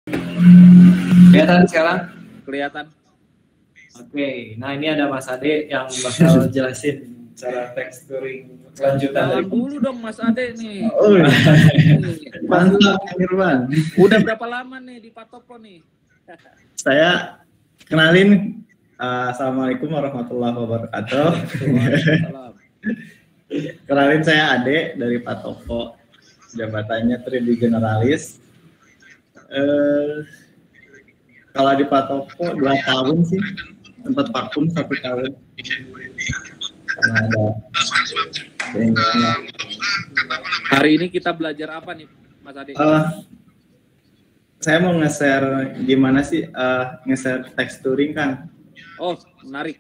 Kelihatan sekarang? Kelihatan. Oke, nah ini ada Mas Ade yang bakal jelasin cara texturing lanjutan dari dulu dong Mas Ade nih. Oh, mantap Irwan. Udah berapa lama nih di Patopo nih? Saya kenalin, Assalamualaikum warahmatullahi wabarakatuh. Kenalin, saya Ade dari Patopo, jabatannya 3D Generalis. Kalau di Patopo 2 tahun sih, sempat vakum 1 tahun karena ada Hari ini kita belajar apa nih Mas Ade? Saya mau nge-share gimana sih nge-share texturing kan. Oh, menarik.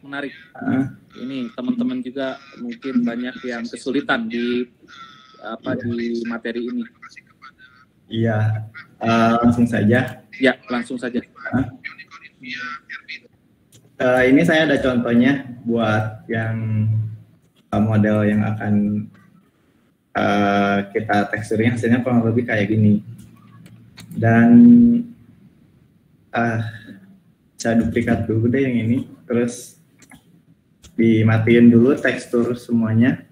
Ini teman-teman juga mungkin banyak yang kesulitan di materi ini. Iya, langsung saja. Ya, langsung saja. Ini saya ada contohnya buat yang model yang akan kita texturing, hasilnya kurang lebih kayak gini. Dan saya duplikat dulu deh yang ini, terus dimatiin dulu tekstur semuanya.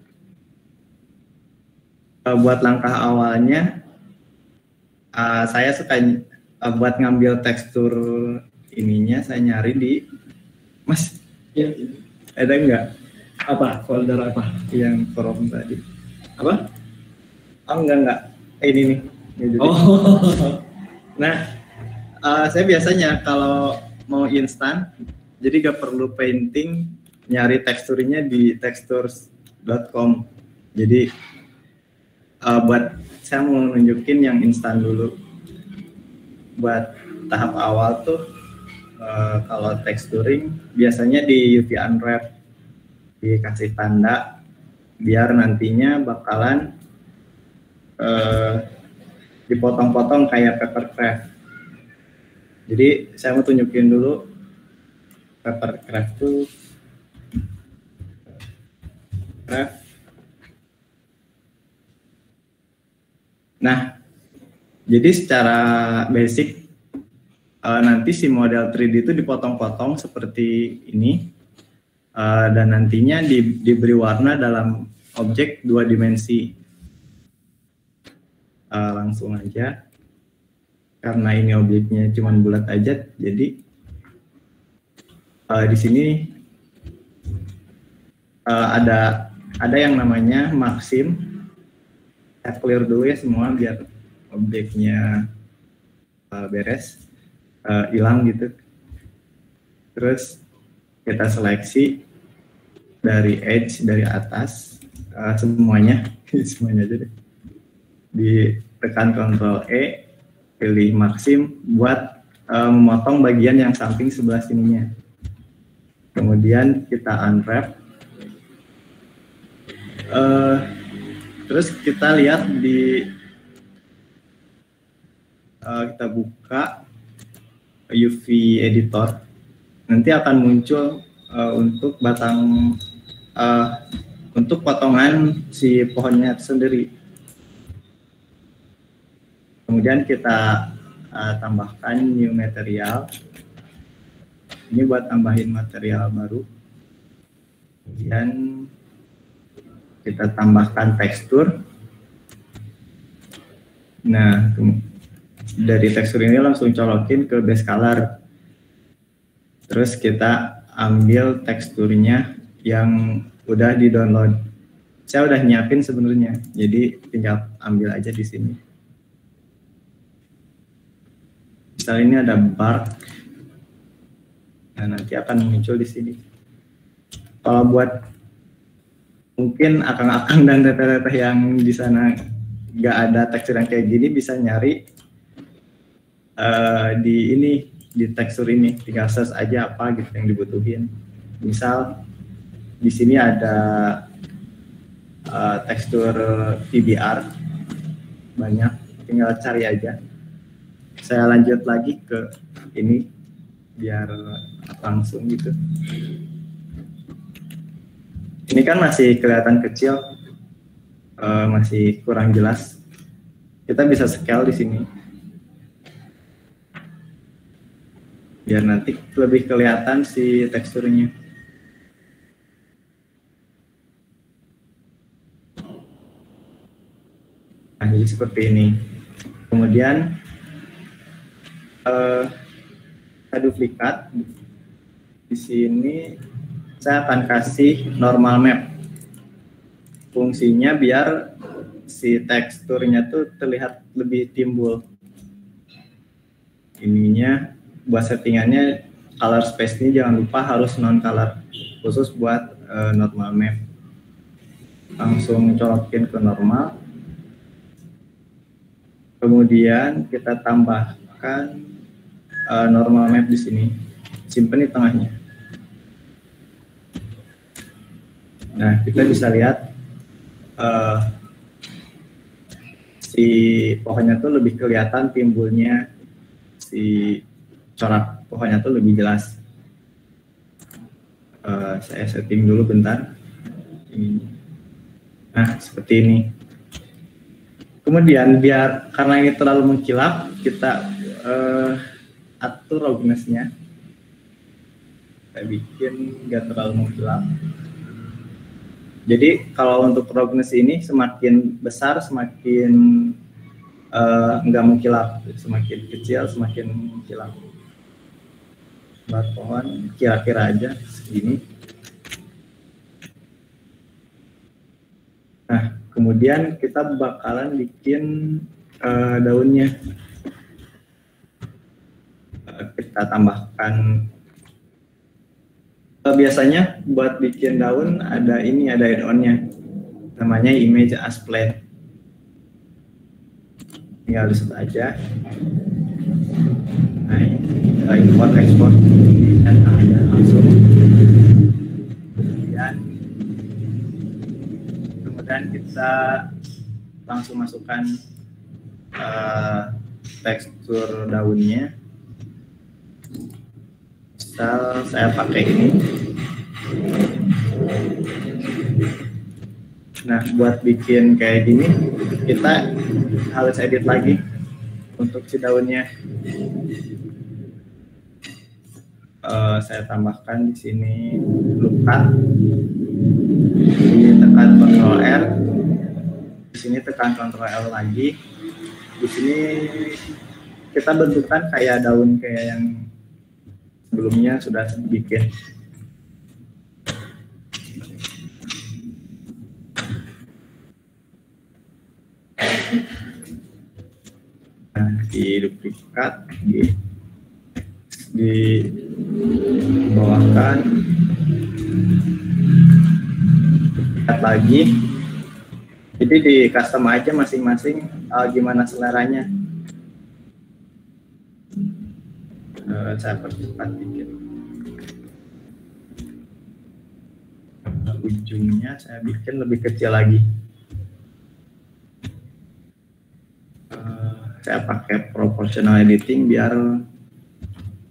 Buat langkah awalnya, saya suka buat ngambil tekstur ininya, saya nyari di Mas, ya, ada nggak? Apa? Folder apa? Yang Chrome tadi. Apa? Oh, enggak. Ini nih. Jadi. Oh. Nah, saya biasanya kalau mau instan, jadi gak perlu painting, nyari teksturnya di textures.com. Jadi, buat saya mau nunjukin yang instan dulu. Buat tahap awal tuh, kalau texturing biasanya di UV unwrap, dikasih tanda biar nantinya bakalan dipotong-potong kayak paper craft. Jadi saya mau tunjukin dulu paper craft tuh Nah, jadi secara basic nanti si model 3D itu dipotong-potong seperti ini, dan nantinya diberi warna dalam objek 2 dimensi. Langsung aja, karena ini objeknya cuma bulat aja, jadi di sini ada yang namanya Maxim. Saya clear dulu ya semua biar objeknya beres, hilang gitu. Terus kita seleksi dari edge, dari atas, semuanya aja deh. Ditekan Ctrl E, pilih Maxim buat memotong bagian yang samping sebelah sininya. Kemudian kita unwrap. Terus kita lihat kita buka UV editor, nanti akan muncul untuk untuk potongan si pohonnya sendiri. Kemudian kita tambahkan new material. Ini buat tambahin material baru. Kemudian kita tambahkan tekstur. Nah, dari tekstur ini langsung colokin ke base color. Terus kita ambil teksturnya yang udah di-download. Saya udah nyiapin sebenarnya, jadi tinggal ambil aja di sini. Misal ini ada bark. Nah, nanti akan muncul di sini. Kalau buat mungkin akang-akang dan teteh-teteh yang di sana nggak ada tekstur yang kayak gini, bisa nyari di tekstur ini, tinggal search aja apa gitu yang dibutuhin. Misal di sini ada tekstur PBR banyak, tinggal cari aja. Saya lanjut lagi ke ini biar langsung gitu. Ini kan masih kelihatan kecil, masih kurang jelas. Kita bisa scale di sini. biar nanti lebih kelihatan si teksturnya. Nah, jadi seperti ini. Kemudian saya duplikat. Di sini saya akan kasih normal map. Fungsinya biar si teksturnya tuh terlihat lebih timbul. Ininya buat settingannya color space-nya jangan lupa harus non color, khusus buat normal map. Langsung colokin ke normal. Kemudian kita tambahkan normal map di sini, simpen di tengahnya. Nah, kita bisa lihat si pohonnya tuh lebih kelihatan timbulnya, si corak pohonnya tuh lebih jelas. Saya setting dulu bentar. Nah, seperti ini. Kemudian karena ini terlalu mengkilap, kita atur roughness-nya. Saya bikin nggak terlalu mengkilap. Jadi kalau untuk roughness ini semakin besar semakin nggak mengkilap, semakin kecil semakin mengkilap. Buat pohon kira-kira aja segini. Nah, kemudian kita bakalan bikin daunnya. Kita tambahkan, biasanya buat bikin daun ada add-on-nya, namanya image as plant. Tinggal di situ aja. Nah, kita import export dan aja langsung. Kemudian kita langsung masukkan tekstur daunnya. Misal saya pakai ini. Nah, buat bikin kayak gini kita harus edit lagi untuk si daunnya. Saya tambahkan di sini loop cut. Tekan Ctrl R. Di sini tekan Ctrl L lagi. Di sini kita bentukkan kayak daun kayak yang sebelumnya sudah bikin. Nah, di duplikat, di bawahkan, lihat lagi. Jadi di custom aja masing-masing gimana seleranya. Saya percepat dikit. Ujungnya saya bikin lebih kecil lagi. Saya pakai proportional editing biar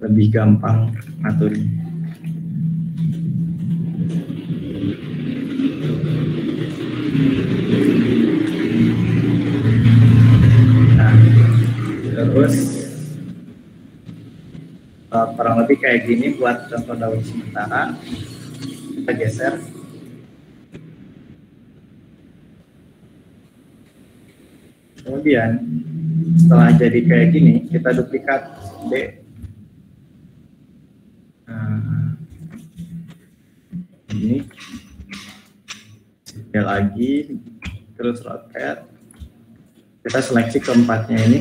lebih gampang ngaturnya. Nah, terus kurang lebih kayak gini buat contoh daun sementara. Kita geser. Kemudian setelah jadi kayak gini, kita duplikat D. Ini sekali lagi, terus rotate. Kita seleksi keempatnya ini.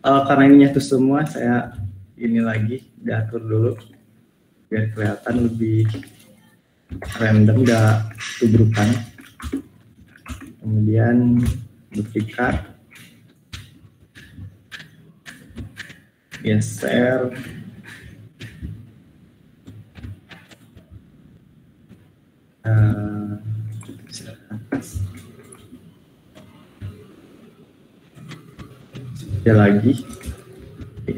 Karena ini nyatu semua, saya ini lagi diatur dulu biar kelihatan lebih random, nggak tubrukan. Kemudian duplikat, geser, sekali lagi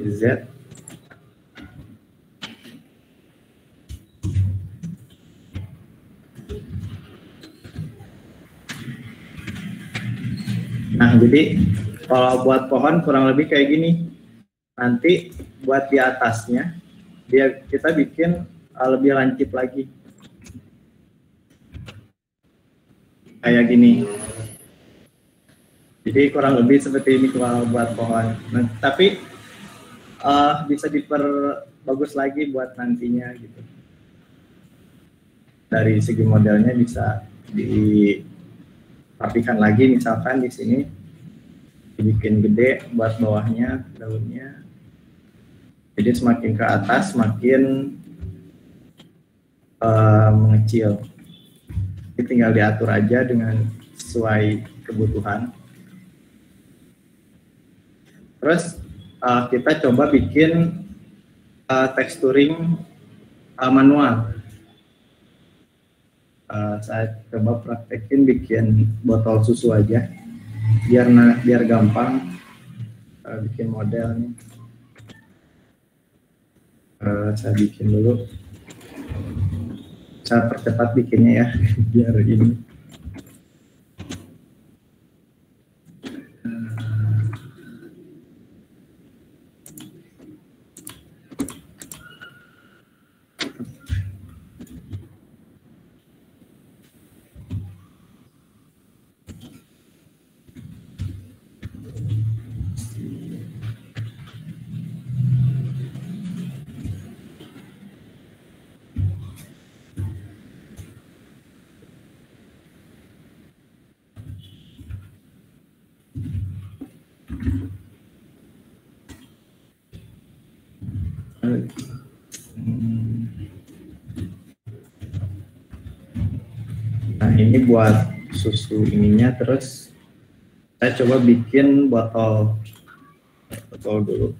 Z. Nah, jadi kalau buat pohon kurang lebih kayak gini. Nanti buat di atasnya kita bikin lebih lancip lagi kayak gini. Jadi kurang lebih seperti ini kalau buat pohon. Nah, tapi bisa diperbagus lagi buat nantinya gitu. Dari segi modelnya bisa dirapikan lagi, misalkan di sini dibikin gede buat bawahnya daunnya. Jadi semakin ke atas semakin mengecil. Jadi tinggal diatur aja dengan sesuai kebutuhan. Terus kita coba bikin texturing manual. Saya coba praktekin bikin botol susu aja biar gampang bikin modelnya. Saya bikin dulu, saya percepat bikinnya ya biar ini. Nah ini buat susu ininya, terus saya coba bikin botol dulu.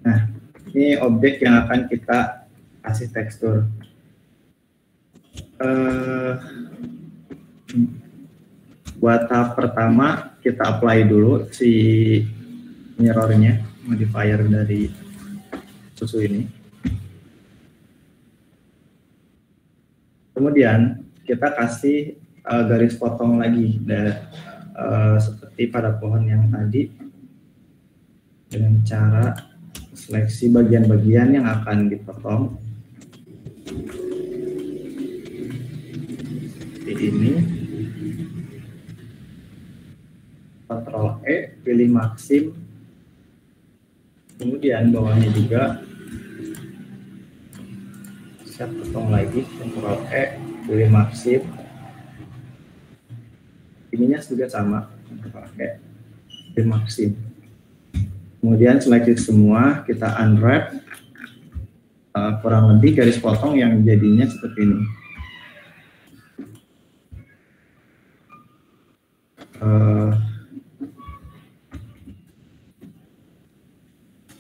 Nah, ini objek yang akan kita kasih tekstur. Buat tahap pertama kita apply dulu si mirrornya, modifier dari susu ini. Kemudian kita kasih garis potong lagi seperti pada pohon yang tadi, dengan cara seleksi bagian-bagian yang akan dipotong. Seperti ini. Ctrl E, pilih maksim. Kemudian bawahnya juga saya potong lagi, Ctrl E, pilih maksim. Ininya juga sama, Ctrl E, pilih maksim. Kemudian seleksi semua, kita unwrap, kurang lebih garis potong yang jadinya seperti ini.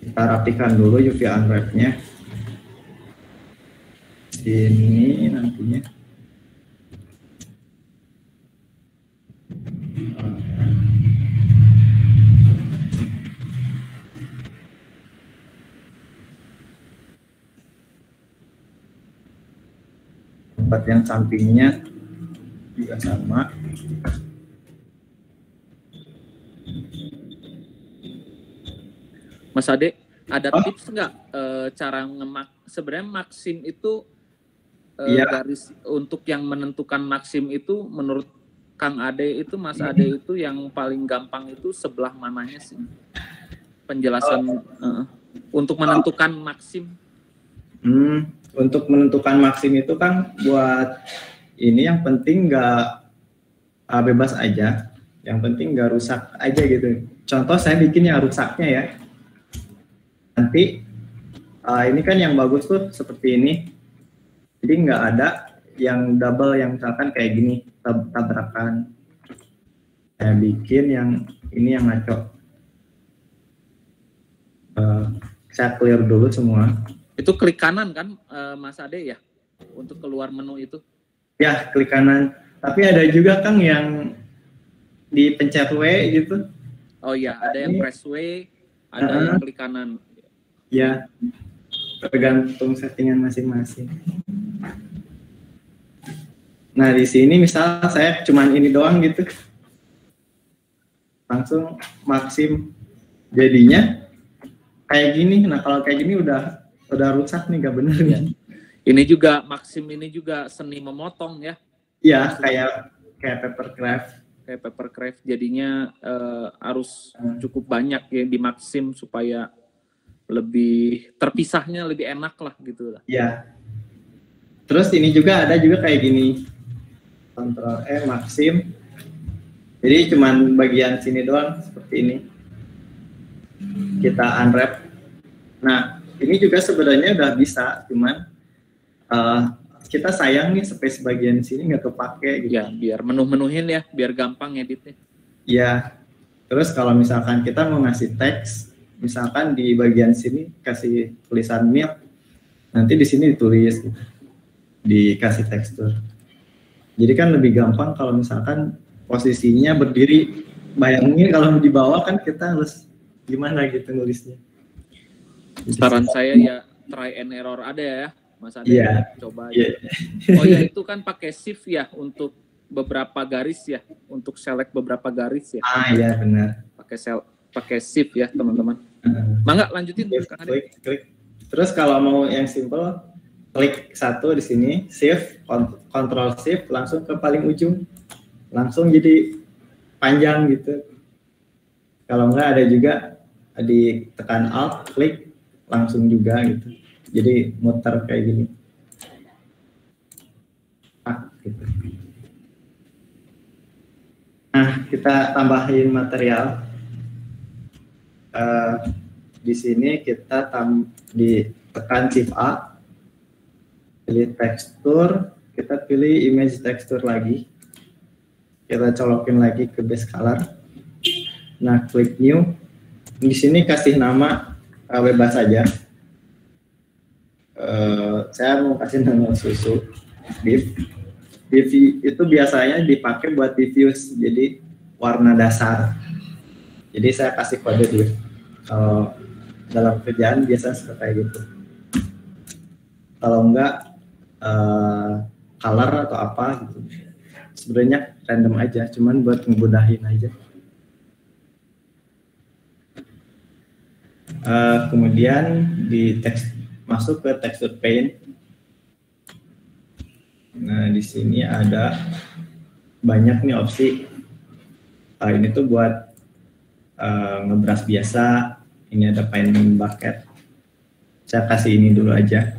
Kita rapikan dulu UV unwrap-nya. Ini nantinya. Tempat yang sampingnya juga sama. Mas Ade, ada tips nggak cara sebenarnya maksim itu garis untuk yang menentukan maksim itu menurut Kang Ade itu, Mas Ade itu yang paling gampang itu sebelah mananya sih? Penjelasan untuk menentukan maksim. Untuk menentukan maksim itu kan buat ini yang penting nggak bebas aja, yang penting nggak rusak aja gitu. Contoh saya bikin yang rusaknya ya. Nanti Ini kan yang bagus tuh seperti ini. Jadi nggak ada yang double yang misalkan kayak gini, tabrakan. Saya bikin yang ini yang ngaco. Saya clear dulu semua. Itu klik kanan kan, Mas Ade ya, untuk keluar menu itu? Ya, klik kanan. Tapi ada juga Kang yang dipencet W gitu. Oh iya, ada yang press W, ada yang klik kanan. Ya, tergantung settingan masing-masing. Nah, di sini misal saya cuman ini doang gitu. Langsung maksim. Jadinya kayak gini. Nah, kalau kayak gini udah rusak nih, nggak bener nih. Ini juga maksim, ini juga seni memotong ya. Iya, kayak papercraft. Kayak papercraft, jadinya harus cukup banyak ya di maksim supaya lebih terpisahnya lebih enak lah gitu lah. Iya. Terus ini juga ada juga kayak gini. Ctrl E maksim. Jadi cuman bagian sini doang seperti ini. Kita unwrap. Nah, ini juga sebenarnya udah bisa, cuman kita sayang nih space bagian sini nggak kepake gitu. Ya, biar menuhin ya, biar gampang editnya. Iya. Terus kalau misalkan kita mau ngasih teks, misalkan di bagian sini kasih tulisan milk, nanti di sini ditulis gitu. Dikasih tekstur. Jadi kan lebih gampang kalau misalkan posisinya berdiri. Bayangin kalau di bawah kan kita harus gimana gitu nulisnya. Saran saya ya try and error ada ya, Mas Ade. Iya. Coba aja. Oh ya, itu kan pakai shift ya untuk beberapa garis ya, untuk select beberapa garis ya. Iya benar. Pakai shift ya teman-teman. Mangga lanjutin. Klik. Terus kalau mau yang simple, klik satu di sini, shift, control shift, langsung ke paling ujung, langsung jadi panjang gitu. Kalau enggak ada juga ditekan alt, klik, langsung juga gitu. Jadi muter kayak gini. Gitu. Nah, kita tambahin material. Di sini kita ditekan Shift A, pilih tekstur, kita pilih image tekstur lagi, kita colokin lagi ke base color. Nah, klik new. Di sini kasih nama bebas saja. Saya mau kasih nama susu. Div itu biasanya dipakai buat diffuse, jadi warna dasar. Jadi saya kasih kode div. Kalau dalam kerjaan biasa seperti gitu. Kalau enggak color atau apa gitu. Sebenarnya random aja, cuman buat ngemudahin aja. Kemudian masuk ke texture paint. Nah, di sini ada banyak nih opsi. Ini tuh buat ngebrush biasa. Ini ada painting bucket. Saya kasih ini dulu aja.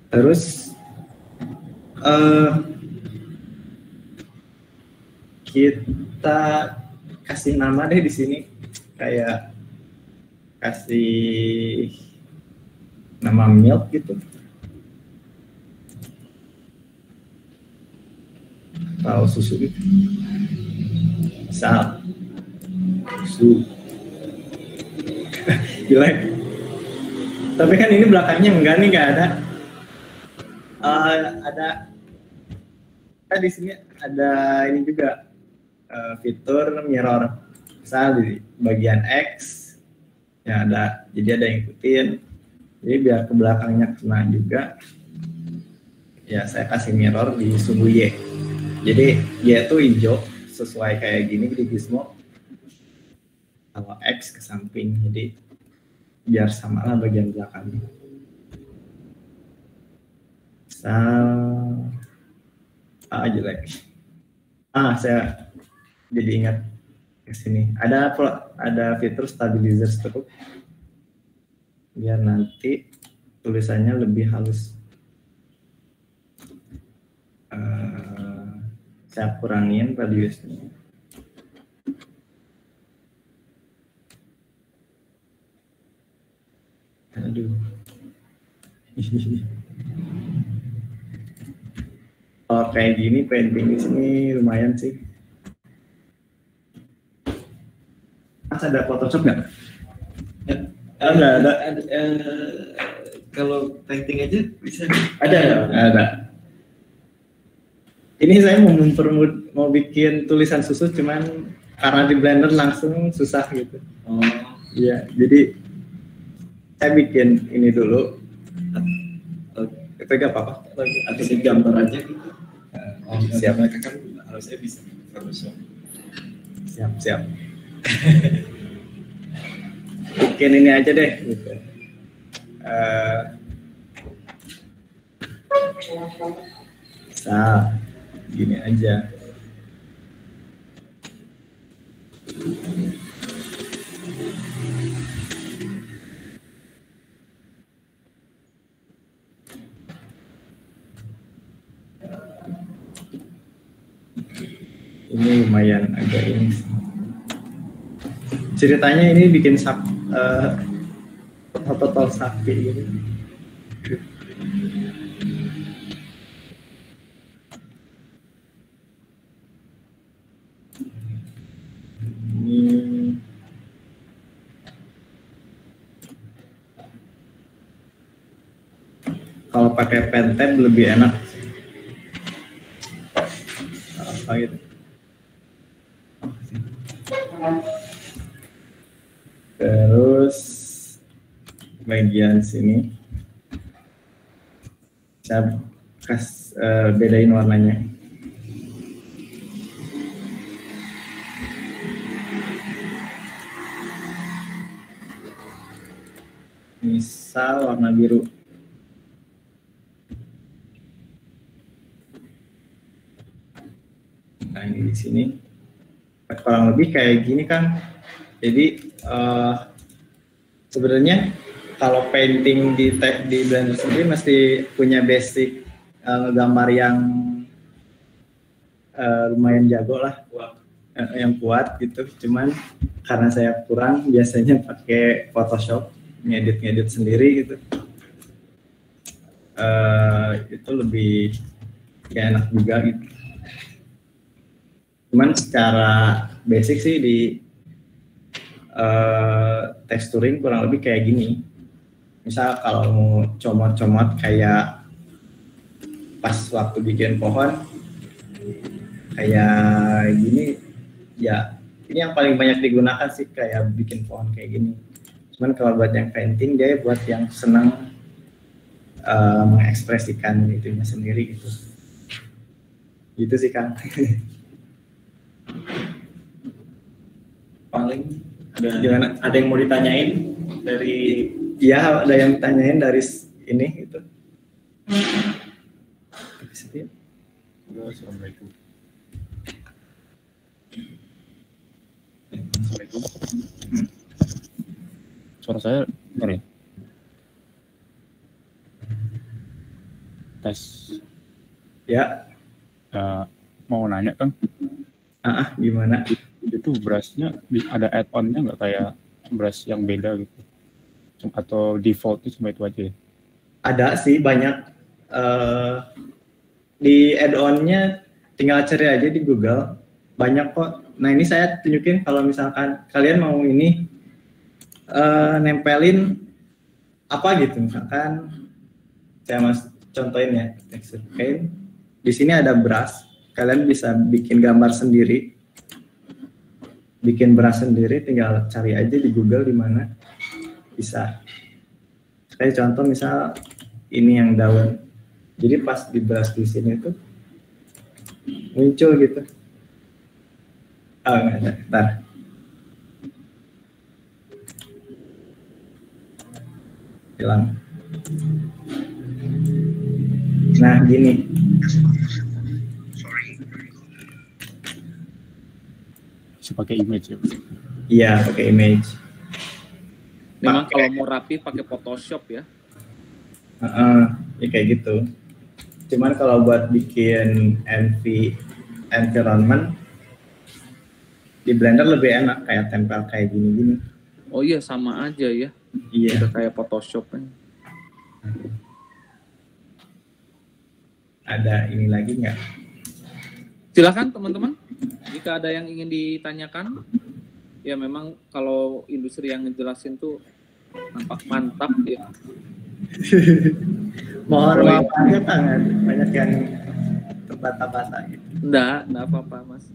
Terus kita kasih nama deh di sini, kayak kasih nama milk gitu. Atau susu gitu. Misal susu. Jelek. Tapi kan ini belakangnya enggak nih, enggak ada. Ada di sini ada ini juga fitur mirror. Misal di bagian X ya ada, jadi ada yang ikutin. Jadi biar ke belakangnya kena juga. Ya saya kasih mirror di suhu Y. Jadi Y itu hijau sesuai kayak gini di Gizmo. Kalau X ke samping, jadi biar samalah bagian belakangnya. Jelek. Saya jadi ingat ke sini. Ada fitur stabilizer stroke. Biar nanti tulisannya lebih halus. Saya kurangin radiusnya. Aduh. Kalau kayak gini painting di sini lumayan sih. Mas ada Photoshop nggak? Ada. Kalau painting aja bisa. Ada. Ini saya mau bikin tulisan susu, cuman karena di Blender langsung susah gitu. Oh. Iya, jadi saya bikin ini dulu. Itu gak apa-apa. Atau di gambar aja gitu. Oh, siap. Mereka kan harusnya bisa Photoshop. Siap. Bikin ini aja deh. Gitu. Gini aja. Ini lumayan agak ini. Ceritanya ini bikin total sapi gitu. Kalau pakai pen tab lebih enak. Apa gitu? Terus bagian sini saya bedain warnanya. Misal warna biru. Nah ini di sini kurang lebih kayak gini kan. Jadi sebenarnya kalau painting di Blender sendiri mesti punya basic gambar yang lumayan jago lah, yang kuat gitu. Cuman karena saya kurang, biasanya pakai Photoshop, ngedit sendiri gitu. Itu lebih enak juga gitu. Cuman secara basic sih di texturing kurang lebih kayak gini. Misal kalau mau comot-comot kayak pas waktu bikin pohon kayak gini, ya ini yang paling banyak digunakan sih kayak bikin pohon kayak gini. Cuman kalau buat yang painting dia buat yang senang mengekspresikan itunya sendiri gitu. Gitu sih Kang. Paling gimana? Ada yang mau ditanyain dari? Ya, ada yang ditanyain dari ini gitu. Assalamualaikum. Suara saya benar ya? Tes. Ya. Mau nanya Kang? Gimana? Itu brushnya ada add-onnya nggak kayak brush yang beda gitu? Atau defaultnya cuma itu aja ya? Ada sih banyak. Di add-onnya tinggal cari aja di Google. Banyak kok. Nah ini saya tunjukin kalau misalkan kalian mau ini nempelin apa gitu. Misalkan saya contohin ya texture paint. Di sini ada brush. Kalian bisa bikin gambar sendiri. Bikin brush sendiri, tinggal cari aja di Google di mana bisa. Kayak contoh misal ini yang daun. Jadi pas di brush di sini tuh muncul gitu. Oh nggak ada, bentar. Hilang. Nah gini. Bisa pakai image ya? Iya pakai image. Memang kalau mau rapi pakai Photoshop ya? Ya kayak gitu. Cuman kalau buat bikin environment di Blender lebih enak kayak tempel kayak gini-gini. Oh iya, sama aja ya. Iya. Udah kayak Photoshop kan. Ada ini lagi nggak? Silakan teman-teman, jika ada yang ingin ditanyakan. Ya memang kalau industri yang ngejelasin tuh nampak mantap ya. Mohon maaf aja tangan banyak yang terbata-bata gitu. Enggak apa-apa Mas.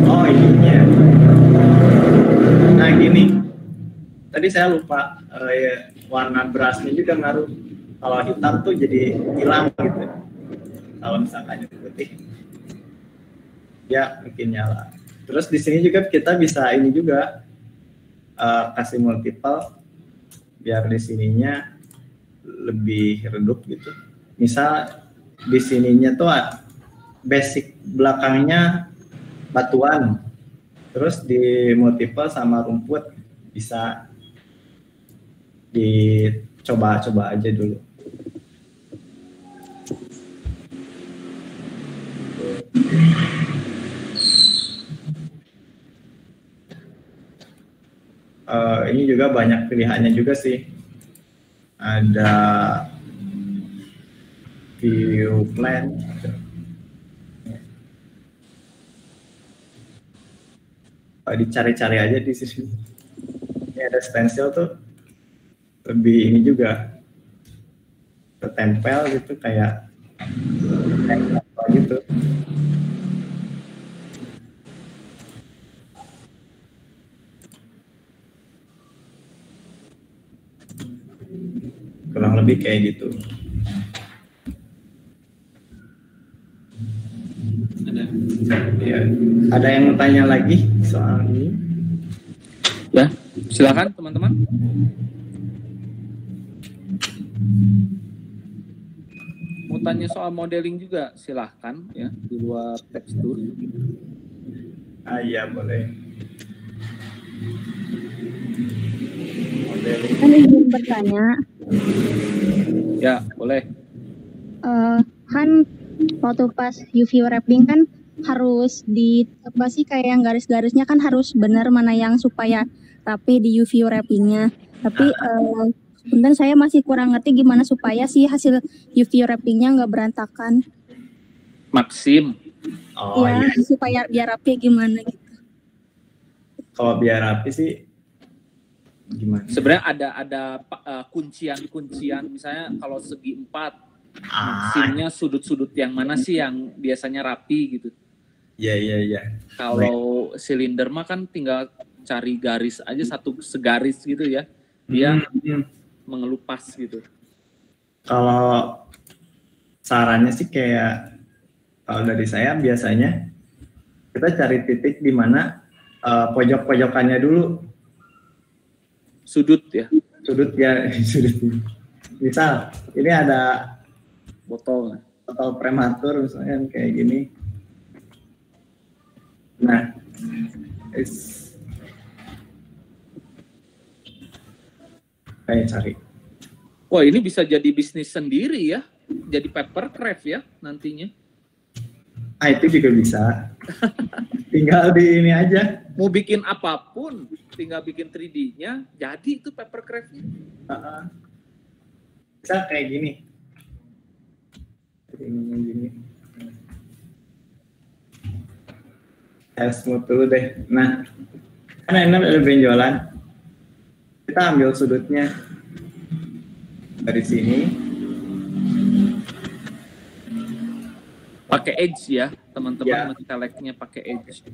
Oh ininya. Nah gini, tadi saya lupa ya, warna brushnya juga ngaruh. Kalau hitam tuh jadi hilang gitu. Kalau misalkan itu putih, ya mungkin nyala. Terus di sini juga kita bisa ini juga kasih multiple biar di sininya lebih redup gitu. Misal di sininya tuh basic belakangnya batuan, terus di multiple sama rumput, bisa dicoba-coba aja dulu. Ini juga banyak pilihannya juga sih. Ada view plan. Dicari-cari aja di sini. Ini ada stencil tuh lebih ini juga tertempel gitu kayak gitu. Kurang lebih kayak gitu. Ya, ada yang mau tanya lagi soal ini? Ya, silakan teman-teman. Mau tanya soal modeling juga silahkan ya, di luar tekstur. Iya boleh. Modeling. Kan ingin bertanya, Ya boleh. kan waktu pas UV wrapping kan harus di apa sih kayak yang garis-garisnya kan harus benar mana yang supaya rapi di UV wrappingnya. Tapi sebentar saya masih kurang ngerti gimana supaya sih hasil UV wrappingnya nggak berantakan. Maxim. Oh Ya, iya. supaya biar rapi gimana gitu. Kalau biar rapi sih gimana? Sebenarnya ada kuncian-kuncian, misalnya kalau segi 4, maximnya sudut-sudut yang mana sih yang biasanya rapi gitu. Iya. Kalau silinder mah kan tinggal cari garis aja satu segaris gitu ya, dia mengelupas gitu. Kalau sarannya sih kayak kalau dari saya biasanya kita cari titik di mana pojok-pojokannya dulu. Sudut ya. Sudut. Misal ini ada Botol. Botol prematur misalnya kayak gini. Nah, saya cari. Wah, ini bisa jadi bisnis sendiri ya, jadi papercraft ya nantinya. Itu juga bisa. Tinggal di ini aja. Mau bikin apapun, tinggal bikin 3D-nya, jadi itu papercraft-nya. Bisa kayak gini. Gini. Saya smooth dulu deh. Nah, karena ini ada benjolan, kita ambil sudutnya dari sini. Pakai edge ya, teman-teman, Ya. menteleknya pakai edge.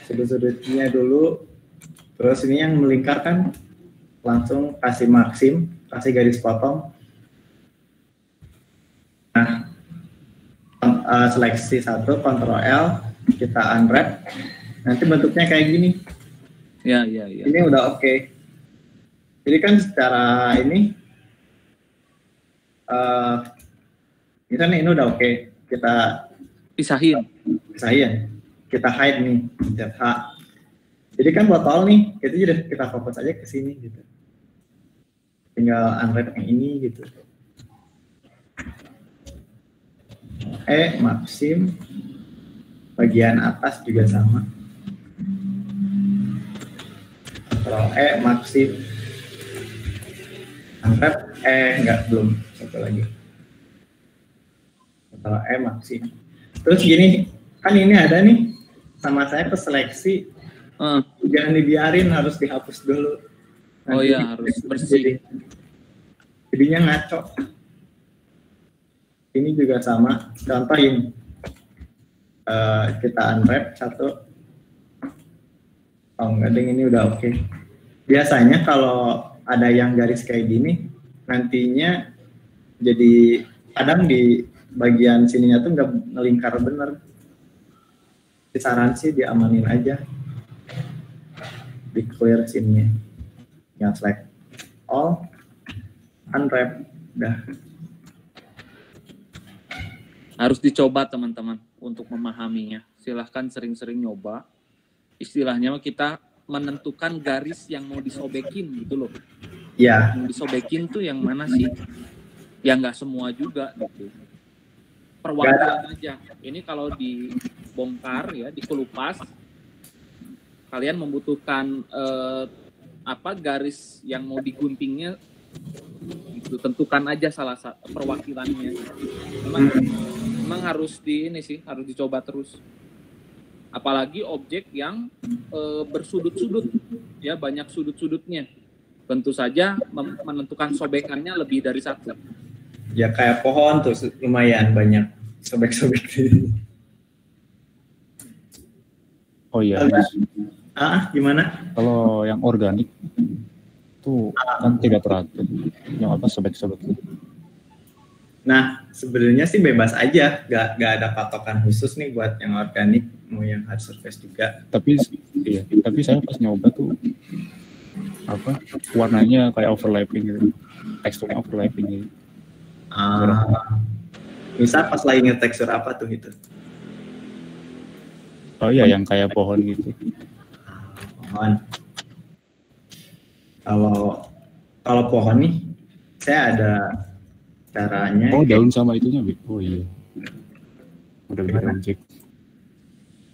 Sudut-sudutnya dulu, terus ini yang melingkar kan langsung kasih maksim, kasih garis potong. Nah, seleksi satu, Ctrl L, kita unwrap, nanti bentuknya kayak gini. Ya. Ini udah oke. Jadi kan secara ini, misalnya ini udah oke, kita Pisahin. kita hide nih, pencet H. Jadi kan botol nih, kita fokus aja ke sini gitu. Tinggal unwrap yang ini gitu. Maksim, bagian atas juga sama. Ctrl E maksim. Unwrap enggak, belum, satu lagi. Ctrl E maksim. Terus gini, kan ini ada nih sama saya ke seleksi, jangan dibiarin, harus dihapus dulu. Nanti oh iya, harus bersih. Jadinya ngaco. Ini juga sama, contohin. Kita unwrap satu. Oh enggak, ding, ini udah oke. Biasanya kalau ada yang garis kayak gini, nantinya jadi kadang di bagian sininya tuh nggak ngelingkar bener. Saran sih diamanin aja, di clear sininya, yang select all, unwrap, dah. Harus dicoba teman-teman untuk memahaminya. Silahkan sering-sering nyoba. Istilahnya kita menentukan garis yang mau disobekin gitu loh. Ya. Yang disobekin tuh yang mana sih? Ya nggak semua juga gitu. Perwakilan aja. Ini kalau dibongkar ya, dikelupas, kalian membutuhkan garis yang mau diguntingnya, itu tentukan aja salah satu perwakilannya. Memang harus harus dicoba terus. Apalagi objek yang bersudut-sudut, ya banyak sudut-sudutnya. Tentu saja menentukan sobekannya lebih dari satu. Ya kayak pohon tuh lumayan banyak sobek-sobek. Oh iya. Gimana? Kalau yang organik tuh kan tidak teratur. Yang apa sobek-sobek itu. Nah, sebenarnya sih bebas aja, gak ada patokan khusus nih buat yang organik, mau yang hard surface juga. Tapi saya pas nyoba tuh warnanya kayak overlapping gitu, teksturnya overlapping gitu. Misal pas lagi nge-tekstur apa tuh itu? Oh iya, yang kayak pohon gitu. Pohon. Kalau pohon nih, saya ada caranya. Oh, daun sama itunya, oh iya. Udah beda objek.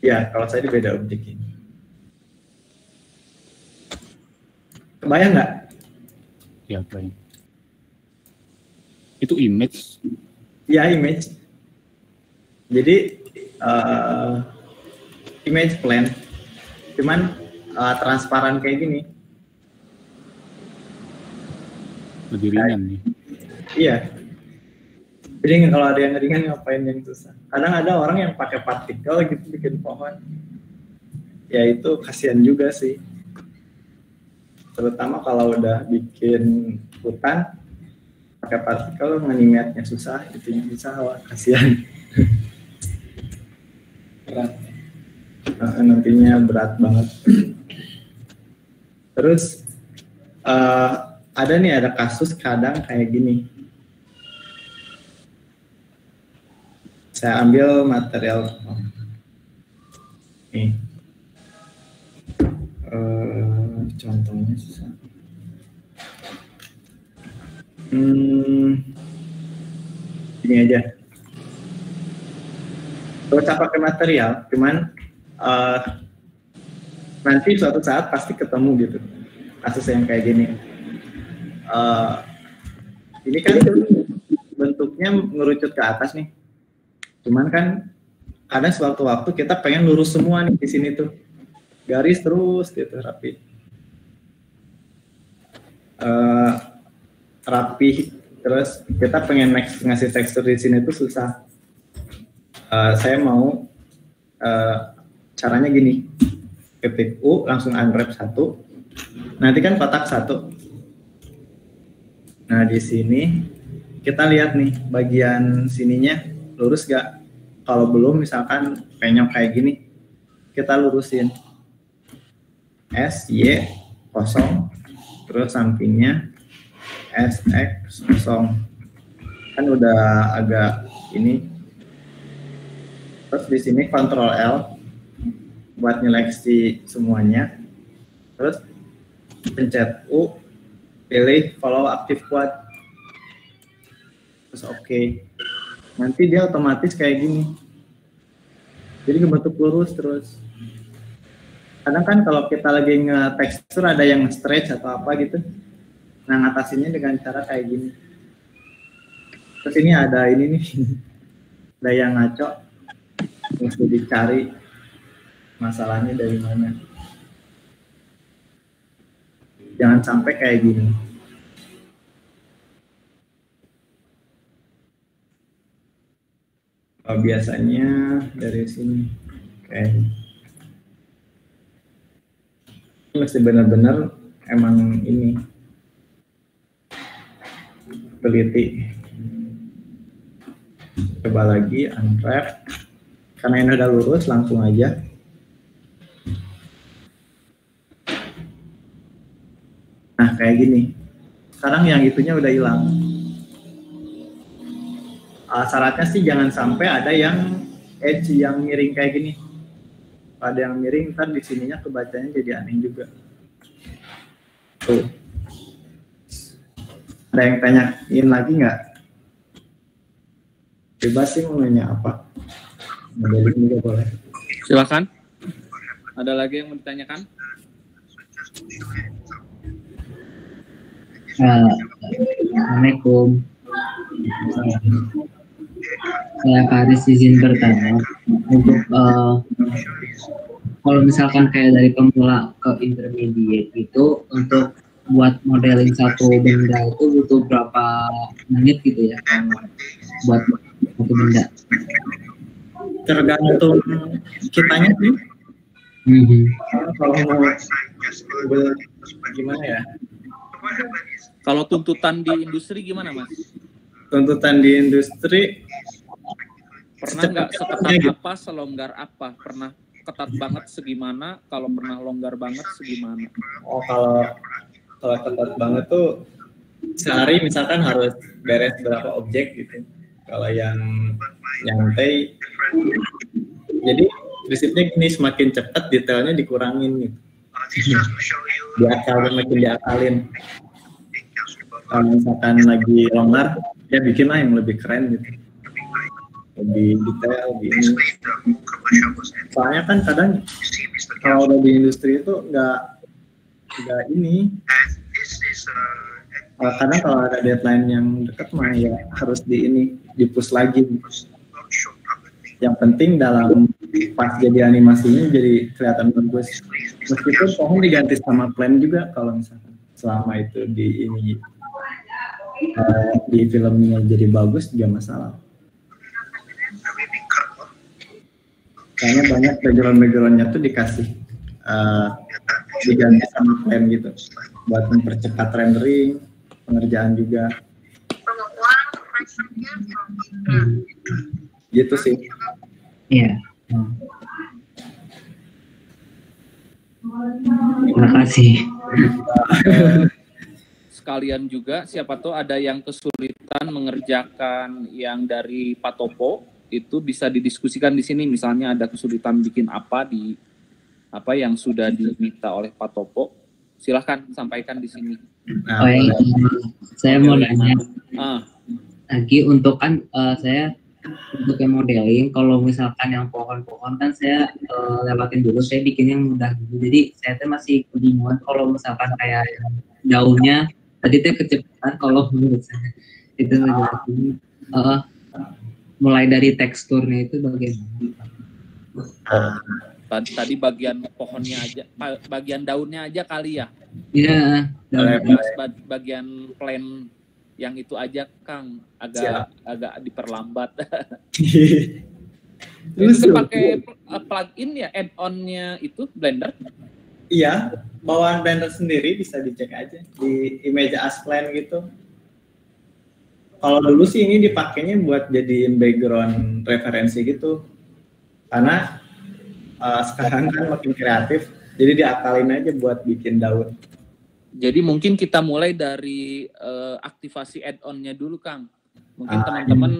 Ya, kalau saya beda objek ini. Kebayang nggak? Ya, kebayang. Itu image? Ya, image. Jadi, image plan. Cuman transparan kayak gini. Lebih ringan nih. Iya. Jadi kalau ada yang ringan ngapain yang susah. Kadang ada orang yang pakai partikel gitu bikin pohon. Ya itu kasihan juga sih. Terutama kalau udah bikin hutan pakai partikel, ngenimetnya susah, itu susah, wah kasihan. Berat. Nantinya berat banget. Terus ada kasus kadang kayak gini. Saya ambil material nih. Contohnya susah. Ini aja. Terus pakai material, cuman nanti suatu saat pasti ketemu gitu. Kasus yang kayak gini. Ini kan bentuknya ngerucut ke atas nih. Cuman kan ada suatu waktu kita pengen lurus semua nih di sini tuh. Garis terus gitu rapi. Rapi terus kita pengen ngasih tekstur di sini tuh susah. Saya mau caranya gini. Ketik U langsung unwrap satu. Nanti kan kotak satu. Nah, di sini kita lihat nih bagian sininya lurus gak? Kalau belum misalkan penyok kayak gini, kita lurusin. S, Y, kosong, terus sampingnya S, X, kosong. Kan udah agak ini. Terus di sini Ctrl L buat nyeleksi semuanya. Terus pencet U, pilih follow active quad. Terus oke. Nanti dia otomatis kayak gini. Jadi ngebentuk lurus terus. Kadang kan kalau kita lagi nge-tekstur ada yang stretch atau apa gitu. Nah, ngatasinnya dengan cara kayak gini. Terus ini ada ini nih. Ada yang ngaco. Mesti dicari masalahnya dari mana. Jangan sampai kayak gini. Biasanya dari sini kayak mesti benar-benar emang ini teliti. Coba lagi unwrap, karena ini udah lurus langsung aja. Nah kayak gini. Sekarang yang itunya udah hilang. Syaratnya sih jangan sampai ada yang edge yang miring kayak gini. Ada yang miring, ntar di sininya kebacanya jadi aneh juga. Tuh. Ada yang tanyain lagi nggak? Bebas sih mau nanya apa. Modeling juga boleh. Silakan. Ada lagi yang mau ditanyakan? Assalamualaikum. Saya Karis izin bertanya untuk kalau misalkan kayak dari pemula ke intermediate itu untuk buat modeling satu benda itu butuh berapa menit gitu ya buat satu benda? Tergantung kitanya sih. Kalau mau gimana ya? Kalau tuntutan di industri gimana, Mas? Tuntutan di industri pernah nggak seketat apa, selonggar apa? Pernah ketat banget segimana? Kalau pernah longgar banget segimana? Oh, kalau ketat banget tuh sehari misalkan harus beres berapa objek gitu. Kalau yang nyantai, jadi prinsipnya gini, semakin cepat detailnya dikurangin gitu. Diakalin, makin diakalin. Kalau misalkan lagi longgar, ya bikinlah yang lebih keren gitu. Lebih detail, lebih ini. Soalnya kan kadang kalau udah di industri itu nggak ini. Kadang kalau ada deadline yang dekat mah ya harus di-push lagi. Yang penting dalam pas jadi animasinya jadi kelihatan bagus. Meskipun pohon diganti sama plan juga kalau misalkan selama itu di filmnya jadi bagus juga masalah. Kayaknya banyak background-backgroundnya tuh dikasih diganti sama plan gitu buat mempercepat rendering, pengerjaan juga. Gitu sih. Iya. Terima kasih. Sekalian juga siapa tahu ada yang kesulitan mengerjakan yang dari Patopo, itu bisa didiskusikan di sini. Misalnya ada kesulitan bikin apa yang sudah diminta oleh Patopo, silahkan sampaikan di sini. Oh ya, saya mau nanya lagi untuk saya untuk yang modeling, kalau misalkan yang pohon-pohon kan saya lewatin dulu, saya bikin yang mudah gitu. Jadi saya tuh masih kebingungan kalau misalkan kayak daunnya tadi tuh kecepatan kalau menurut saya itu mulai dari teksturnya itu bagaimana? Tadi bagian pohonnya aja, bagian daunnya aja kali ya? Iya. Bagian plan yang itu aja, Kang, agak diperlambat. Itu pakai plugin ya, add-on-nya itu Blender? Iya, bawaan Blender sendiri bisa dicek aja di image as plan gitu. Kalau dulu sih ini dipakainya buat jadiin background referensi gitu. Karena sekarang kan makin kreatif, jadi diakalin aja buat bikin daun. Jadi mungkin kita mulai dari aktivasi add-on-nya dulu, Kang. Mungkin teman-teman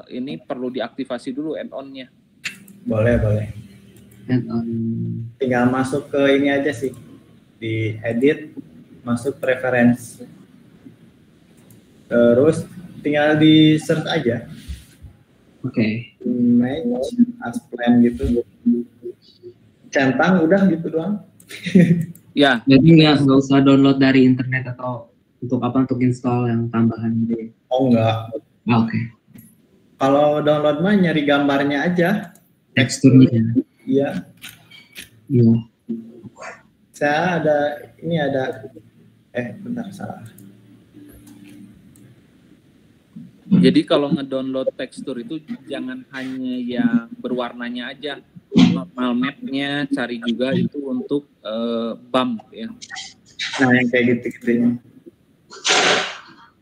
ini perlu diaktifasi dulu add-on-nya. Boleh. Add-on. Tinggal masuk ke ini aja sih, di edit, masuk preference. Terus tinggal di search aja. Oke. Image as plan gitu. Centang udah gitu doang. Ya. Jadi nggak usah download dari internet atau untuk install yang tambahan gitu. Oh enggak. Oke. Kalau download mah nyari gambarnya aja. Teksturnya. Iya. Iya. Saya ada bentar salah. Jadi kalau ngedownload tekstur itu jangan hanya yang berwarnanya aja, normal mapnya cari juga itu untuk bump ya. Nah yang kayak gitu-gitunya.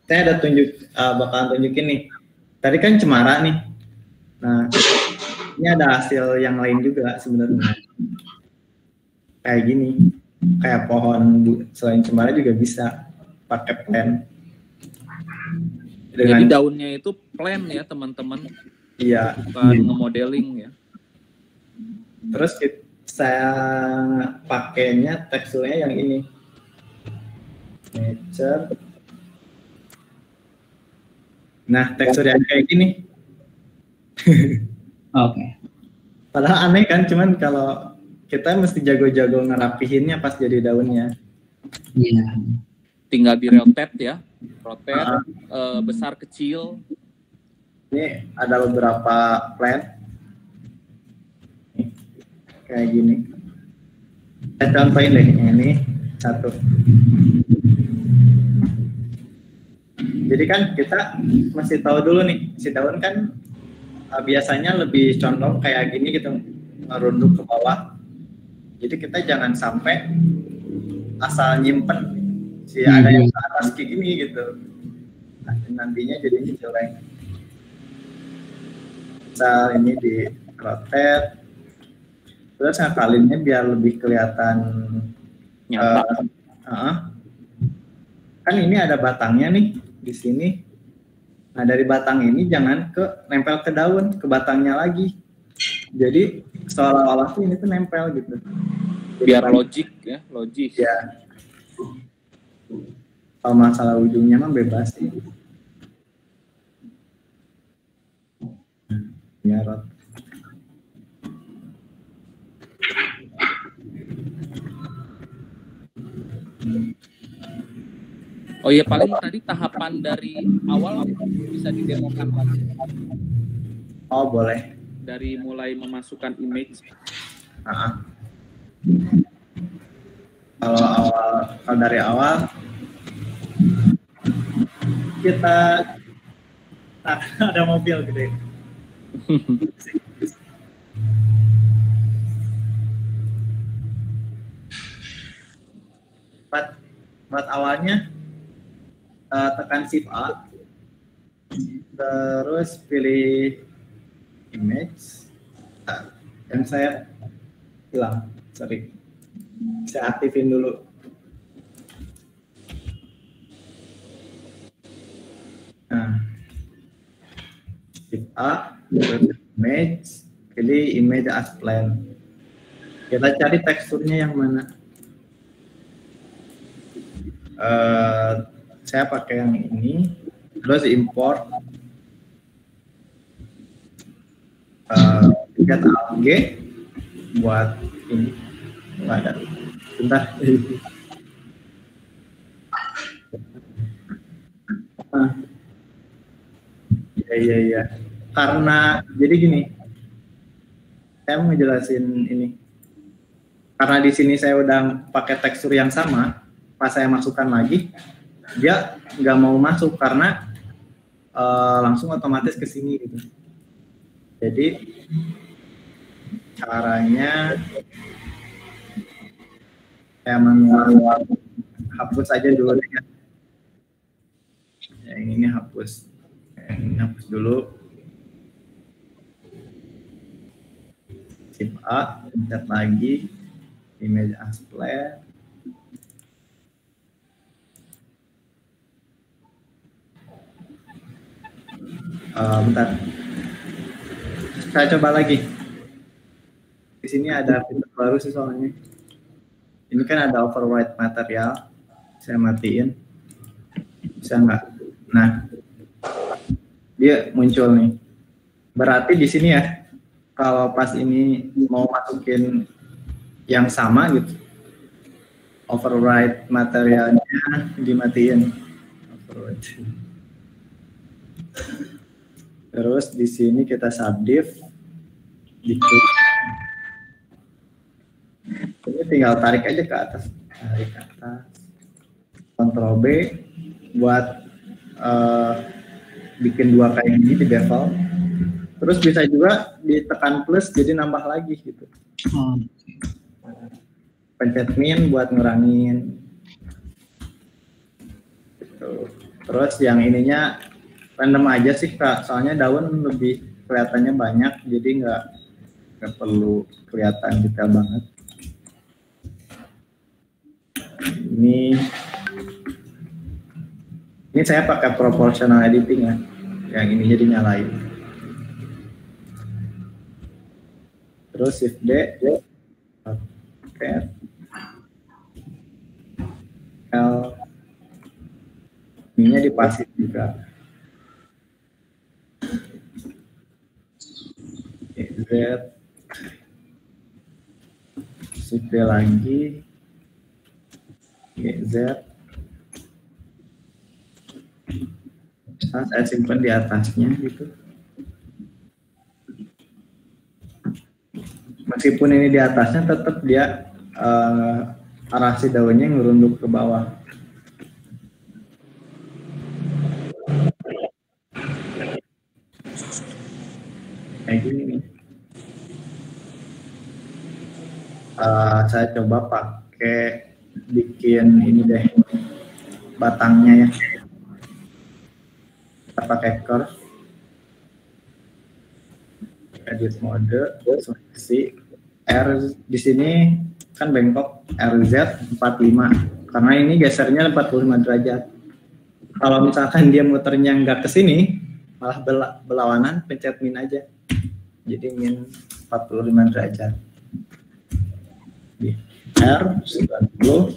Saya ada bakalan tunjukin nih. Tadi kan cemara nih. Nah ini ada hasil yang lain juga sebenarnya. Kayak gini, kayak pohon selain cemara juga bisa pakai plan. Jadi daunnya itu plan ya teman-teman. Iya. Bukan nge-modeling ya. Terus saya pakainya teksturnya yang ini. Nature. Nah tekstur yang kayak gini. Oke. Padahal aneh kan, cuman kalau kita mesti jago-jago ngerapihinnya pas jadi daunnya. Iya. Tinggal di rotate ya. Rotate besar kecil. Ini ada beberapa plant kayak gini. Saya contohin deh ini satu. Jadi kan kita mesti tahu dulu nih, si daun kan biasanya lebih condong kayak gini gitu, ngerunduk ke bawah. Jadi kita jangan sampai asal nyimpen si ada yang ke atas kayak gini gitu. Nah, nantinya jadinya jelek. Misal ini di rotate, terus ngakalinnya biar lebih kelihatan nyata. Kan ini ada batangnya nih di sini. Nah dari batang ini jangan nempel ke daun, ke batangnya lagi. Jadi seolah-olah tuh ini tuh nempel gitu. Biar logik ya, logis. Ya. Kalau masalah ujungnya mah bebas sih. Ya, Rod. Oh iya, paling tadi tahapan dari awal bisa didemokan lagi. Oh boleh. Dari mulai memasukkan image. Kalau dari awal kita ada mobil gede. Buat awalnya tekan shift A, terus pilih image, dan saya hilang, sorry, saya aktifin dulu. Nah, shift A, terus image, pilih image as plan. Kita cari teksturnya yang mana. Saya pakai yang ini, terus import get ALG buat ini. Ada, bentar. Iya. Karena jadi gini, saya mau ngejelasin ini. Karena di sini saya udah pakai tekstur yang sama. Pas saya masukkan lagi, dia nggak mau masuk karena langsung otomatis ke sini gitu. Jadi caranya saya manual hapus aja dulu ya. Yang ini hapus, yang ini hapus dulu. Shift A, pencet lagi, image as plan. Bentar, saya coba lagi. Di sini ada fitur baru sih soalnya. Ini kan ada override material, saya matiin. Bisa nggak? Nah, dia muncul nih. Berarti di sini ya, kalau pas ini mau masukin yang sama gitu, override materialnya dimatiin. Override. Terus di sini kita subdiv, diklik. Ini tinggal tarik aja ke atas, tarik ke atas. Ctrl B buat bikin dua kayak gini di bevel. Terus bisa juga ditekan plus jadi nambah lagi gitu. Pencet min buat ngurangin. Gitu. Terus yang ininya random aja sih Kak, soalnya daun lebih kelihatannya banyak, jadi nggak perlu kelihatan detail banget. Ini saya pakai proportional editing ya, yang ini jadi nyalain. Terus Shift D, oke, L, ininya dipasif juga. Z, Shift D lagi, Z. Nah, saya simpan di atasnya gitu. Meskipun ini di atasnya, tetap dia arah si daunnya ngerunduk ke bawah. Kayak gini nih. Saya coba pakai bikin ini deh batangnya ya. Kita pakai curve, edit mode, seleksi R di sini kan bengkok RZ 45 karena ini gesernya 45 derajat. Kalau misalkan dia muternya nggak ke sini malah berlawanan, pencet min aja. Jadi min 45 derajat. Di R 90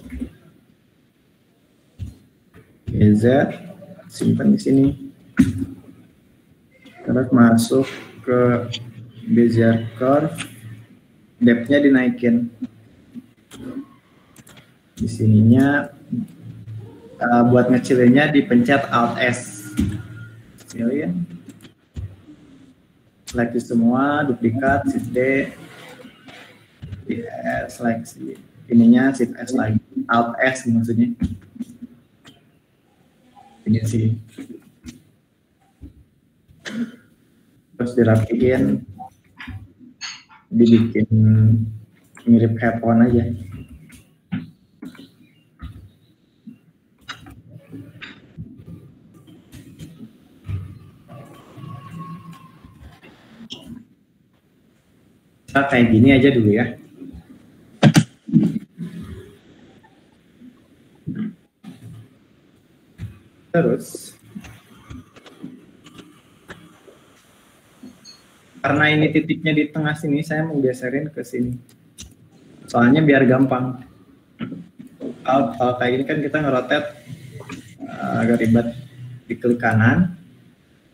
GZ simpan di sini. Terus masuk ke Bezier curve, depth-nya dinaikin. Di sininya buat ngecilinnya dipencet Alt S. Kecilin. Seleksi semua, duplikat, Shift D, seleksi. Ininya Shift S lagi, Alt S maksudnya. Ini sih. Terus dirapiin, dibikin mirip headphone aja. Kita kayak gini aja dulu ya. Terus karena ini titiknya di tengah sini, saya mau geserin ke sini. Soalnya biar gampang. Kalau kayak gini kan kita ngerotate agak ribet. Diklik kanan,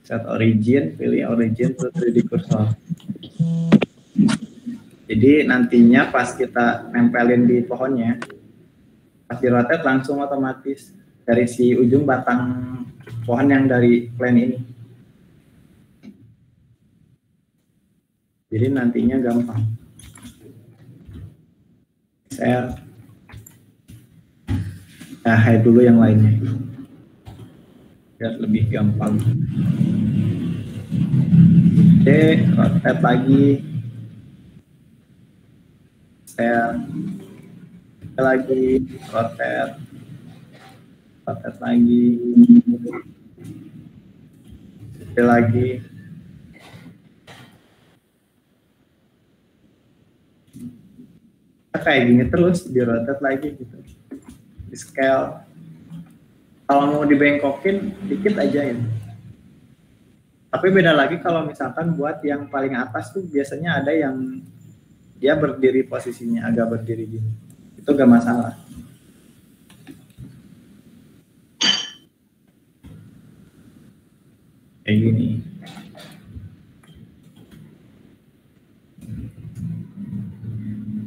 set origin, pilih origin to 3D cursor. Jadi nantinya pas kita nempelin di pohonnya, pas di rotate langsung otomatis dari si ujung batang pohon yang dari plane ini. Jadi nantinya gampang. Saya hide dulu yang lainnya biar lebih gampang. Oke, rotate lagi. Saya lagi rotate lagi. Lagi. Kayak gini terus, di rotate lagi gitu, di scale. Kalau mau dibengkokin dikit aja ya. Tapi beda lagi kalau misalkan buat yang paling atas tuh biasanya ada yang dia berdiri posisinya agak berdiri gini, itu gak masalah. Kayak gini.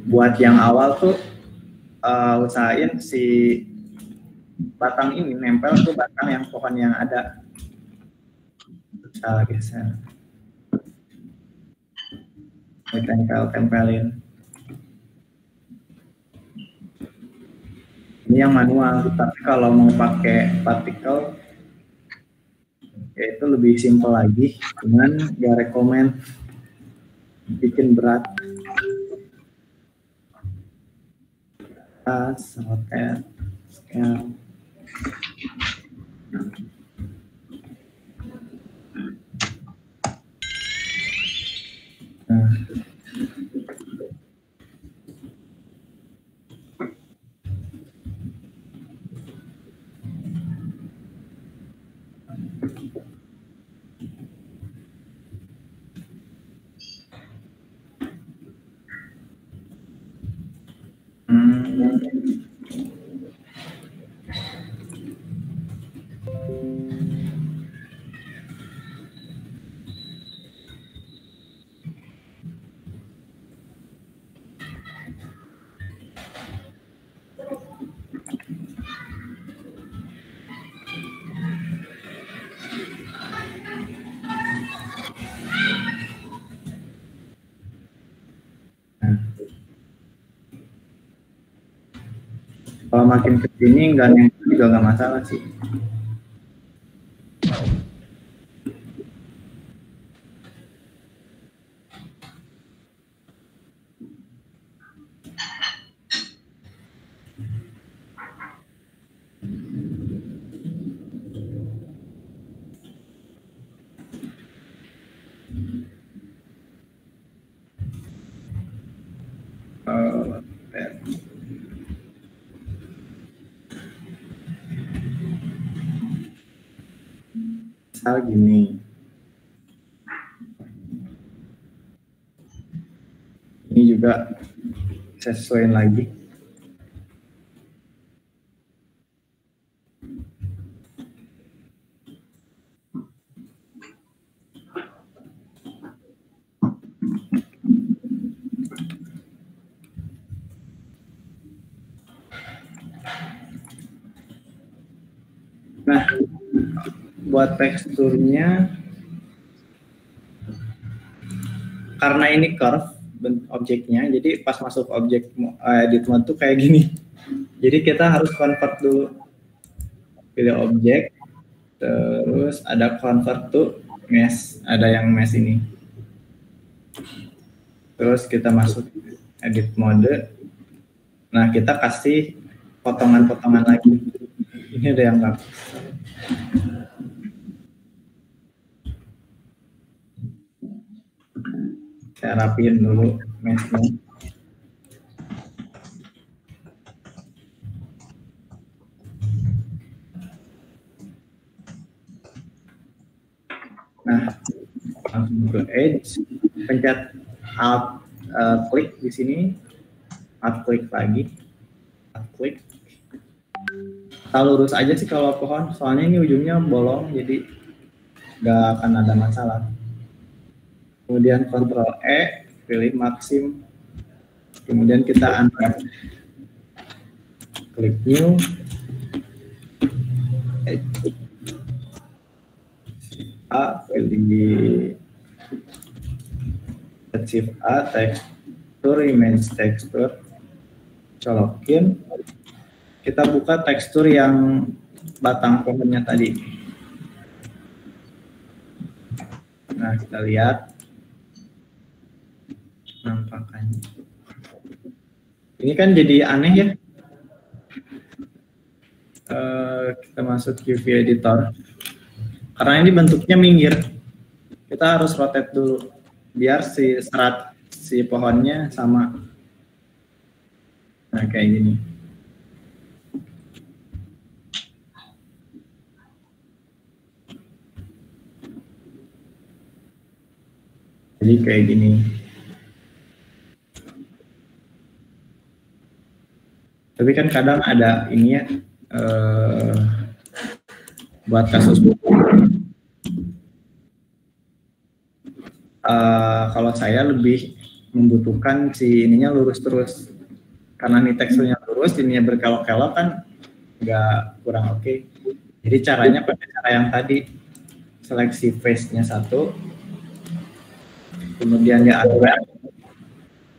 buat yang awal tuh usahain si batang ini nempel ke batang yang pohon yang ada. Geser. Tempelin. Ini yang manual, tapi kalau mau pakai partikel ya itu lebih simpel lagi, cuman gak rekomen bikin berat. Rotate, scale. Nah. Kalau makin kesini nggak nempel juga nggak masalah sih. Misal gini, ini juga saya sesuaiin lagi. Nah, buat teksturnya, karena ini curve objeknya, jadi pas masuk objek edit mode tuh kayak gini. Jadi kita harus convert dulu, pilih objek, terus ada convert to mesh, ada yang mesh ini. Terus kita masuk edit mode. Nah, kita kasih potongan-potongan lagi. Ini ada yang nggak. Saya rapiin dulu meshnya. Nah, langsung ke edge, pencet alt klik di sini, alt klik lagi, alt klik. Lurus aja sih kalau pohon, soalnya ini ujungnya bolong, jadi nggak akan ada masalah. Kemudian Ctrl E, pilih maksim, kemudian kita unwrap, klik new, A, pilih shift A, tekstur, image tekstur, colokin. Kita buka tekstur yang batang pohonnya tadi. Nah, kita lihat nampakannya. Ini kan jadi aneh ya. Kita masuk UV editor. Karena ini bentuknya minggir. Kita harus rotate dulu biar si serat si pohonnya sama. Nah, kayak gini. Jadi kayak gini. Tapi kan kadang ada ini ya, buat kasus kalau saya lebih membutuhkan si ininya lurus terus. Karena ini teksturnya lurus, ininya berkelok-kelok kan nggak kurang oke. Jadi caranya pakai cara yang tadi, seleksi face-nya satu, kemudian dia unwrap,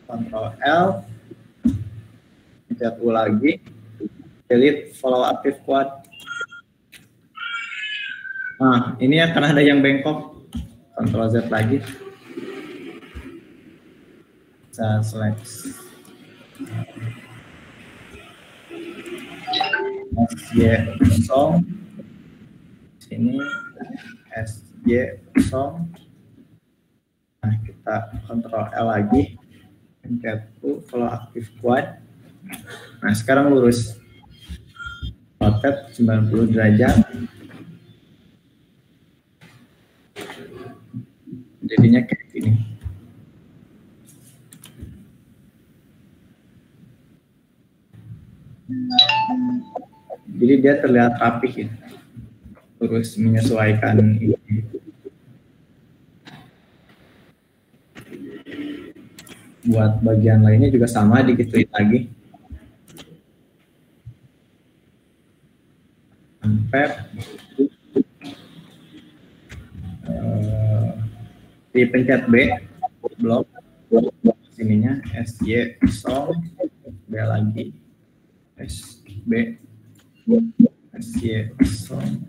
Ctrl L, pencet U lagi, delete follow active quad. Nah, ini ya karena ada yang bengkok, Ctrl Z lagi. Saya seleksi SY kosong, sini SY kosong. Nah, kita Ctrl L lagi, pencet U, follow active quad. Nah, sekarang lurus, rotate 90 derajat. Jadinya kayak gini. Jadi dia terlihat rapih ya. Terus menyesuaikan ini. Buat bagian lainnya juga sama, digituin lagi. Sampai dipencet B, blok sininya SY kosong, B lagi, SB, SY kosong,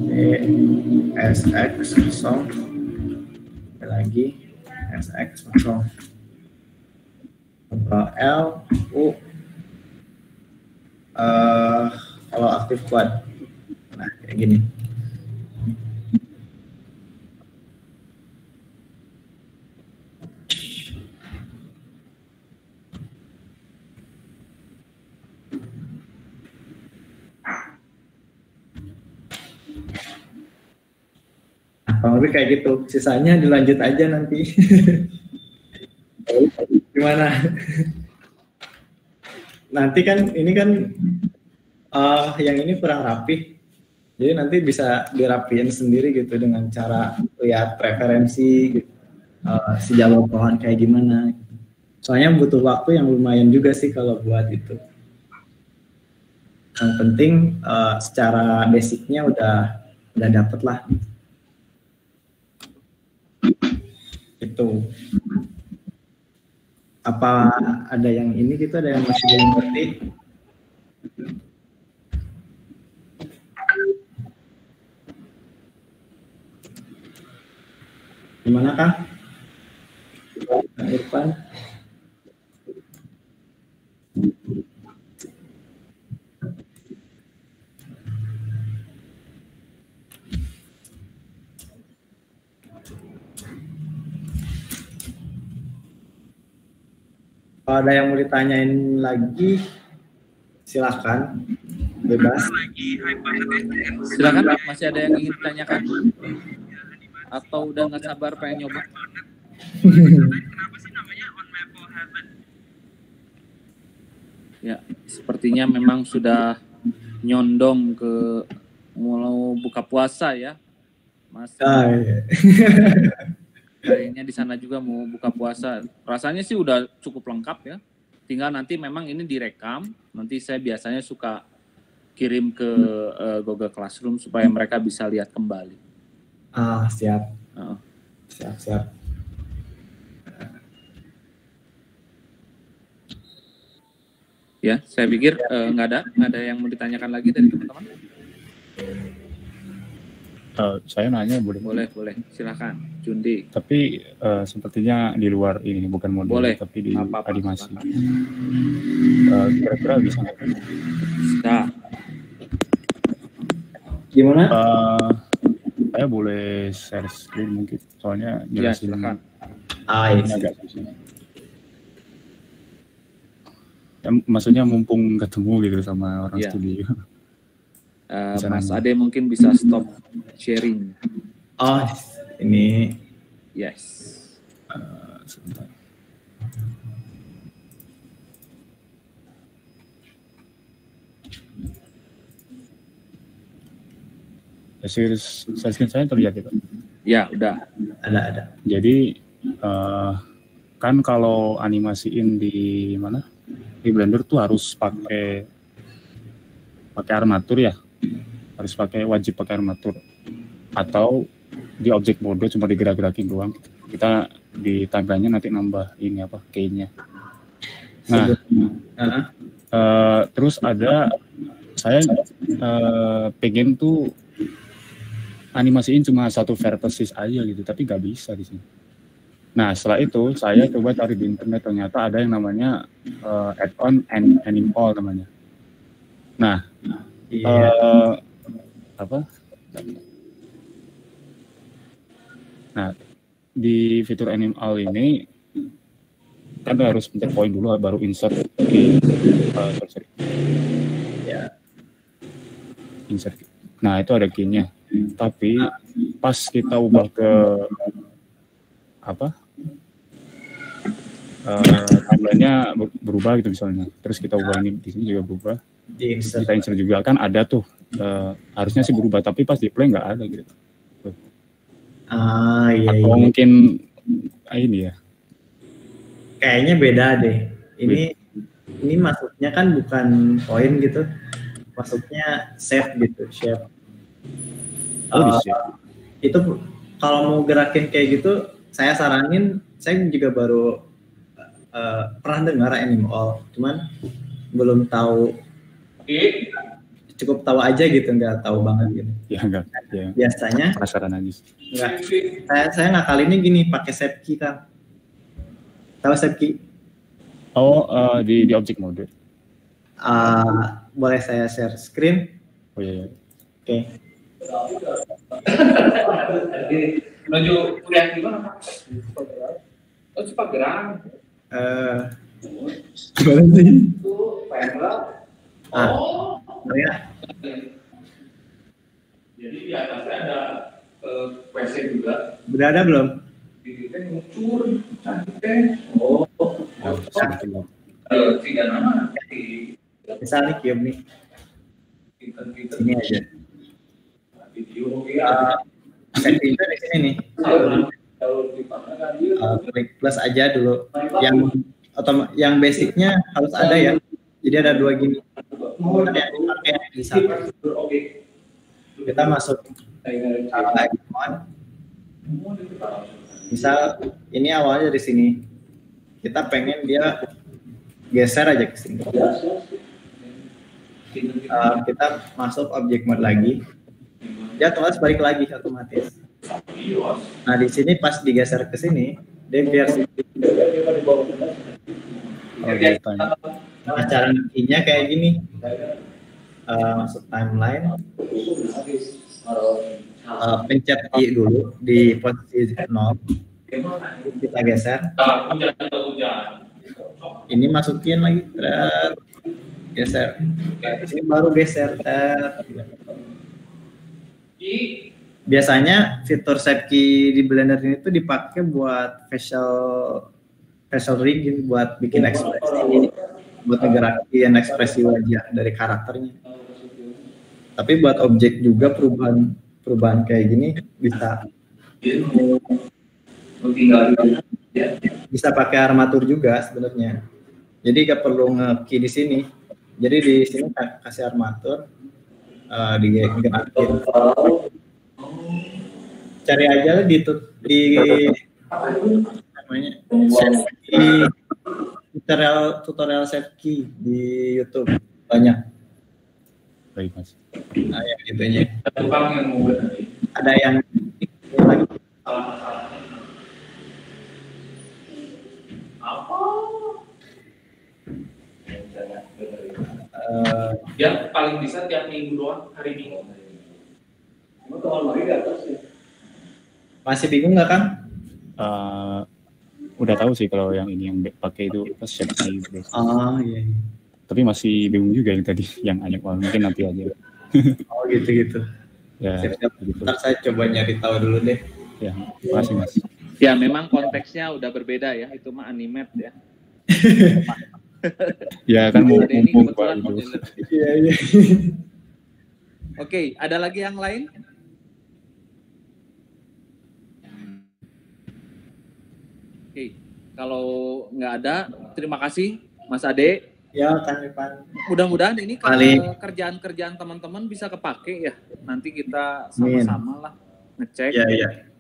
B, SX kosong, B lagi, SX kosong, Ctrl L, U, kalau aktif quad, nah kayak gini. Kurang lebih kayak gitu, sisanya dilanjut aja nanti. Gimana? Nanti kan ini kan yang ini kurang rapi, jadi nanti bisa dirapiin sendiri gitu dengan cara lihat preferensi gitu, sejauh pohon kayak gimana. Soalnya butuh waktu yang lumayan juga sih kalau buat itu. Yang penting secara basicnya udah dapet lah. Itu apa ada yang ini gitu, ada yang masih belum ngerti? Gimana Kang? Kang Irfan? Kalau ada yang mau ditanyain lagi, silakan, bebas. Silakan, masih ada yang ingin ditanyakan? Atau udah nggak sabar pengen nyoba? Ya, sepertinya memang sudah nyondong ke mau buka puasa ya, Mas. Iya. Kayaknya di sana juga mau buka puasa. Rasanya sih udah cukup lengkap ya. Tinggal nanti memang ini direkam. Nanti saya biasanya suka kirim ke Google Classroom supaya mereka bisa lihat kembali. Siap. Siap. Ya, saya pikir nggak ada yang mau ditanyakan lagi dari teman-teman. Saya nanya boleh, silakan, Jundi. Tapi sepertinya di luar ini bukan modul, boleh. Tapi di animasi. Kira-kira bisa nggak? Bisa. Gimana? Saya boleh share screen mungkin, soalnya jelasin. Ya, silakan. Agak susah. Ya, maksudnya mumpung ketemu gitu sama orang studio. Mas Ade mungkin bisa stop sharing. Ini. Yes. Sebentar. Share screen saya terlihat ya, Pak? Ya, udah. Ada. Jadi kan kalau animasiin di mana? Di Blender tuh harus pakai armatur ya. Harus wajib pakai armatur. Atau di object mode cuma digerak-gerakin doang. Kita di timeline-nya nanti nambah ini apa? key-nya. Nah, terus ada saya pengen tuh animasiin cuma satu vertex aja gitu, tapi nggak bisa di sini. Nah, setelah itu saya coba cari di internet, ternyata ada yang namanya add-on Animal namanya. Nah, Nah, di fitur Animal ini kan harus pencet poin dulu baru insert insert. Nah, itu ada key-nya. Tapi pas kita ubah ke timeline-nya berubah gitu misalnya. Terus kita ubah ini di sini juga berubah. Kita insert juga kan ada tuh. Harusnya sih berubah, tapi pas di play nggak ada gitu. Iya. Atau mungkin ini ya. Kayaknya beda deh. Ini masuknya kan bukan poin gitu. Masuknya save gitu, shape. Itu kalau mau gerakin kayak gitu, saya saranin, saya juga baru pernah dengar Animal, cuman belum tahu, cukup tahu aja gitu, nggak tahu banget gitu. Ya enggak. Ya. Biasanya penasaran aja. Enggak. Saya ngakalinnya gini, pakai save key kan. Tahu save key? Di object mode. Boleh saya share screen? Oh iya. Oke. Menuju kuliah di mana? Oh, Cipagerang. Gimana sih? Ya. Jadi di atasnya ada WC juga. Udah ada belum? Di sini ngucur, cantik. Oh. Tiga nama. Misalnya Kium nih. Sini aja. Video Setting itu di sini nih. Klik plus aja dulu. Yang basicnya harus ada ya. Jadi ada dua gini. Ada yang dipakai di sana. Kita masuk icon. Misal ini awalnya dari sini. Kita pengen dia geser aja ke sini. Kita masuk object mode lagi. Dia otomatis balik lagi otomatis. Nah di sini pas digeser ke sini, dia biar cara ngekinya kayak gini. Masuk timeline, pencet I dulu di posisi 0, kita geser. Ini masukin lagi, geser. Ini baru geser. Biasanya fitur save key di Blender ini tuh dipakai buat facial rigging, buat bikin ekspresi, buat ngegerakin ekspresi wajah dari karakternya. Tapi buat objek juga perubahan kayak gini bisa pakai armatur juga sebenarnya. Jadi gak perlu nge-key di sini. Jadi di sini kasih armatur. Digerakin. Cari aja di namanya tutorial save key di YouTube banyak. Baik Mas. Nah, yang gitunya. Ada yang lagi. Yang paling bisa tiap minggu doang, hari Minggu. Masih bingung nggak Kang? Udah tahu sih kalau yang ini yang pakai itu shape key gitu. Iya. Tapi masih bingung juga yang tadi yang banyak mungkin nanti aja. Oh gitu. Ya. Siap-siap. Ntar saya coba nyari tahu dulu deh. Ya, makasih Mas. Ya memang konteksnya udah berbeda ya, itu mah animate ya. Ya kan mau ini kebetulan itu. Iya. Oke, ada lagi yang lain? Oke, kalau nggak ada, terima kasih Mas Ade. Ya, Kang Ipan. Mudah-mudahan ini kerjaan-kerjaan teman-teman bisa kepake ya. Nanti kita sama-sama lah ngecek. Iya.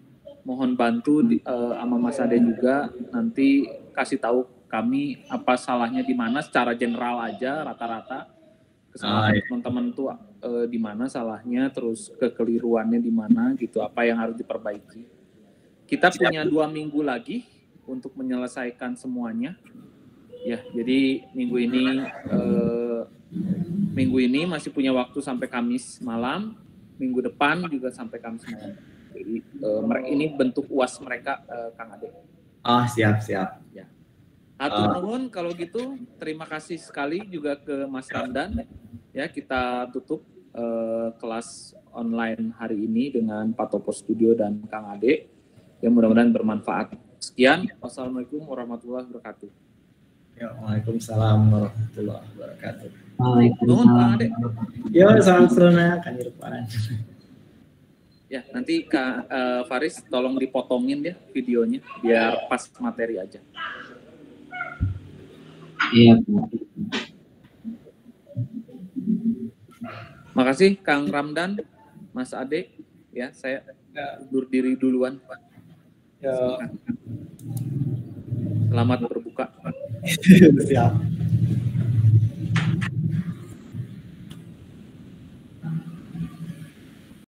Mohon bantu sama Mas Ade juga. Nanti kasih tahu kami apa salahnya di mana secara general aja, rata-rata kesalahan teman-teman tuh di mana salahnya, terus kekeliruannya di mana gitu, apa yang harus diperbaiki. Kita punya 2 minggu lagi untuk menyelesaikan semuanya. Ya, jadi minggu ini masih punya waktu sampai Kamis malam, minggu depan juga sampai Kamis malam. Jadi ini bentuk UAS mereka, Kang Ade. Oh, siap. Ya. Hatur nuhun kalau gitu. Terima kasih sekali juga ke Mas Ramdan. Ya, kita tutup kelas online hari ini dengan Pak Topo Studio dan Kang Ade. Ya, mudah-mudahan bermanfaat. Sekian. Wassalamualaikum warahmatullahi wabarakatuh. Ya, waalaikumsalam warahmatullahi wabarakatuh. Nuhun Kang Ade. Yo, salam seruna Kang Irfan. Ya, nanti Kak Faris tolong dipotongin ya videonya biar pas materi aja. Iya. Makasih Kang Ramdan, Mas Ade. Ya, saya undur diri duluan. Ya. Selamat berbuka. Siap.